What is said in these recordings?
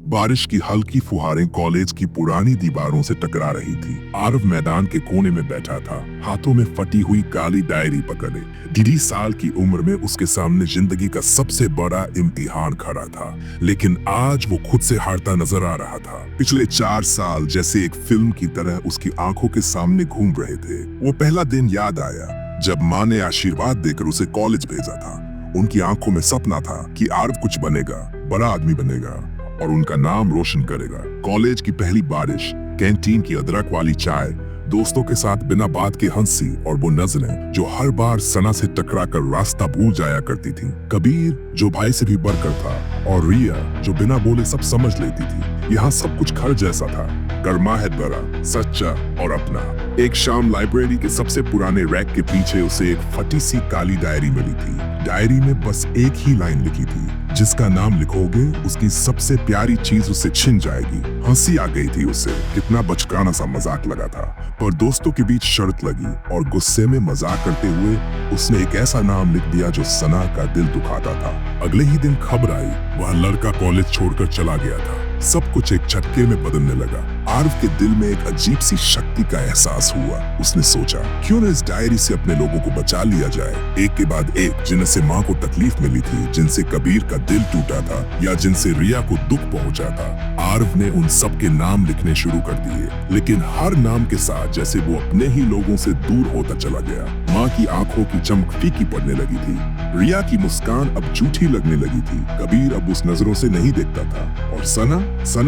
बारिश की हल्की फुहारें कॉलेज की पुरानी दीवारों से टकरा रही थी। आरव मैदान के कोने में बैठा था, हाथों में फटी हुई काली डायरी पकड़े। 20 साल की उम्र में उसके सामने जिंदगी का सबसे बड़ा इम्तिहान खड़ा था, लेकिन आज वो खुद से हारता नजर आ रहा था। पिछले 4 साल जैसे एक फिल्म की तरह उसकी आंखों के सामने घूम रहे थे। वो पहला दिन याद आया जब माँ ने आशीर्वाद देकर उसे कॉलेज भेजा था। उनकी आंखों में सपना था कि आरव कुछ बनेगा, बड़ा आदमी बनेगा और उनका नाम रोशन करेगा। कॉलेज की पहली बारिश, कैंटीन की अदरक वाली चाय, दोस्तों के साथ बिना बात के हंसी और वो नजरें जो हर बार सना से टकराकर रास्ता भूल जाया करती थी। कबीर जो भाई से भी बढ़कर था और रिया जो बिना बोले सब समझ लेती थी। यहाँ सब कुछ घर जैसा था, गर्माहट भरा, सच्चा और अपना। एक शाम लाइब्रेरी के सबसे पुराने रैक के पीछे उसे एक फटी सी काली डायरी मिली थी। डायरी में बस एक ही लाइन लिखी थी, जिसका नाम लिखोगे उसकी सबसे प्यारी चीज उससे छिन जाएगी। हंसी आ गई थी उसे, कितना बचकाना सा मजाक लगा था, पर दोस्तों के बीच शर्त लगी और गुस्से में मजाक करते हुए उसने एक ऐसा नाम लिख दिया जो सना का दिल दुखाता था। अगले ही दिन खबर आई, वह लड़का कॉलेज छोड़कर चला गया था। सब कुछ एक झटके में बदलने लगा। आरव के दिल में एक अजीब सी शक्ति का एहसास हुआ। उसने सोचा, क्यों न इस डायरी से अपने लोगों को बचा लिया जाए, एक के बाद एक, जिनसे माँ को तकलीफ मिली थी, जिनसे कबीर का दिल टूटा था या जिनसे रिया को दुख पहुंचा था। आरव ने उन सब के नाम लिखने शुरू कर दिए, लेकिन हर नाम के साथ जैसे वो अपने ही लोगों से दूर होता चला गया। माँ की आंखों की चमक फीकी पड़ने लगी थी, रिया की मुस्कान अब झूठी लगने लगी थी, कबीर अब उस नजरों से नहीं देखता था और सना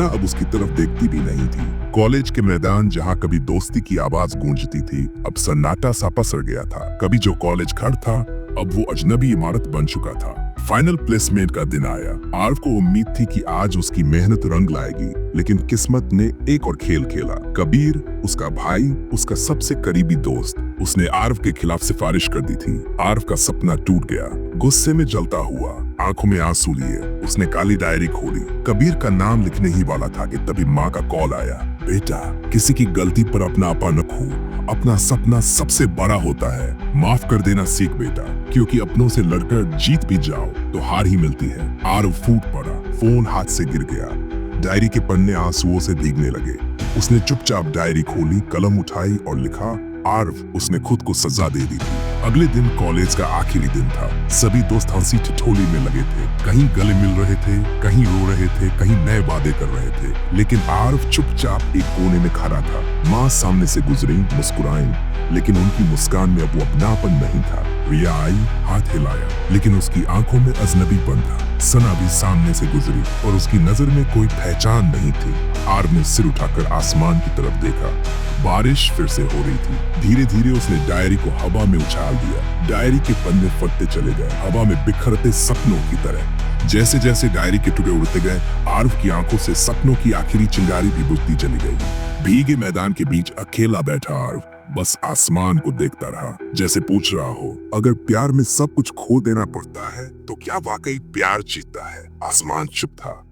अब उसकी तरफ देखती भी नहीं थी। कॉलेज के मैदान जहाँ कभी दोस्ती की आवाज गूंजती थी, अब सन्नाटा सा पसर गया था। कभी जो कॉलेज घर था, अब वो अजनबी इमारत बन चुका था। फाइनल प्लेसमेंट का दिन आया। आरव को उम्मीद थी कि आज उसकी मेहनत रंग लाएगी, लेकिन किस्मत ने एक और खेल खेला। कबीर, उसका भाई, उसका सबसे करीबी दोस्त, उसने आरव के खिलाफ सिफारिश कर दी थी। आरव का सपना टूट गया। गुस्से में जलता हुआ, आंखों में आंसू लिए, उसने काली डायरी खोली। कबीर का नाम लिखने ही वाला था कि तभी माँ का कॉल आया। बेटा, किसी की गलती पर अपना आपा न खो, अपना सपना सबसे बड़ा होता है। माफ कर देना सीख बेटा, क्योंकि अपनों से लड़कर जीत भी जाओ तो हार ही मिलती है। आरव फूट पड़ा, फोन हाथ से गिर गया, डायरी के पन्ने आंसुओं से भीगने लगे। उसने चुपचाप डायरी खोली, कलम उठाई और लिखा, आरव, उसने खुद को सजा दे दी थी। अगले दिन कॉलेज का आखिरी दिन था। सभी दोस्त हंसी ठिठोली में लगे थे, कहीं गले मिल रहे थे, कहीं रो रहे थे, कहीं नए वादे कर रहे थे, लेकिन आरव चुपचाप एक कोने में खड़ा था। माँ सामने से गुजरी, मुस्कुराई, लेकिन उनकी मुस्कान में अब वो अपनापन नहीं था। रिया आई, हाथ हिलाया, लेकिन उसकी आंखों में अजनबीपन था। सना भी सामने से गुजरी और उसकी नजर में कोई पहचान नहीं थी। आरव ने सिर उठाकर आसमान की तरफ देखा। बारिश फिर से हो रही थी। धीरे धीरे उसने डायरी को हवा में उछाल दिया। डायरी के पन्ने फटते चले गए, हवा में बिखरते सपनों की तरह। जैसे जैसे डायरी के टुकड़े उड़ते गए, आरव की आंखों से सपनों की आखिरी चिंगारी भी बुझती चली गई। भीगे मैदान के बीच अकेला बैठा आरव बस आसमान को देखता रहा, जैसे पूछ रहा हो, अगर प्यार में सब कुछ खो देना पड़ता है तो क्या वाकई प्यार जीतता है? आसमान चुप था।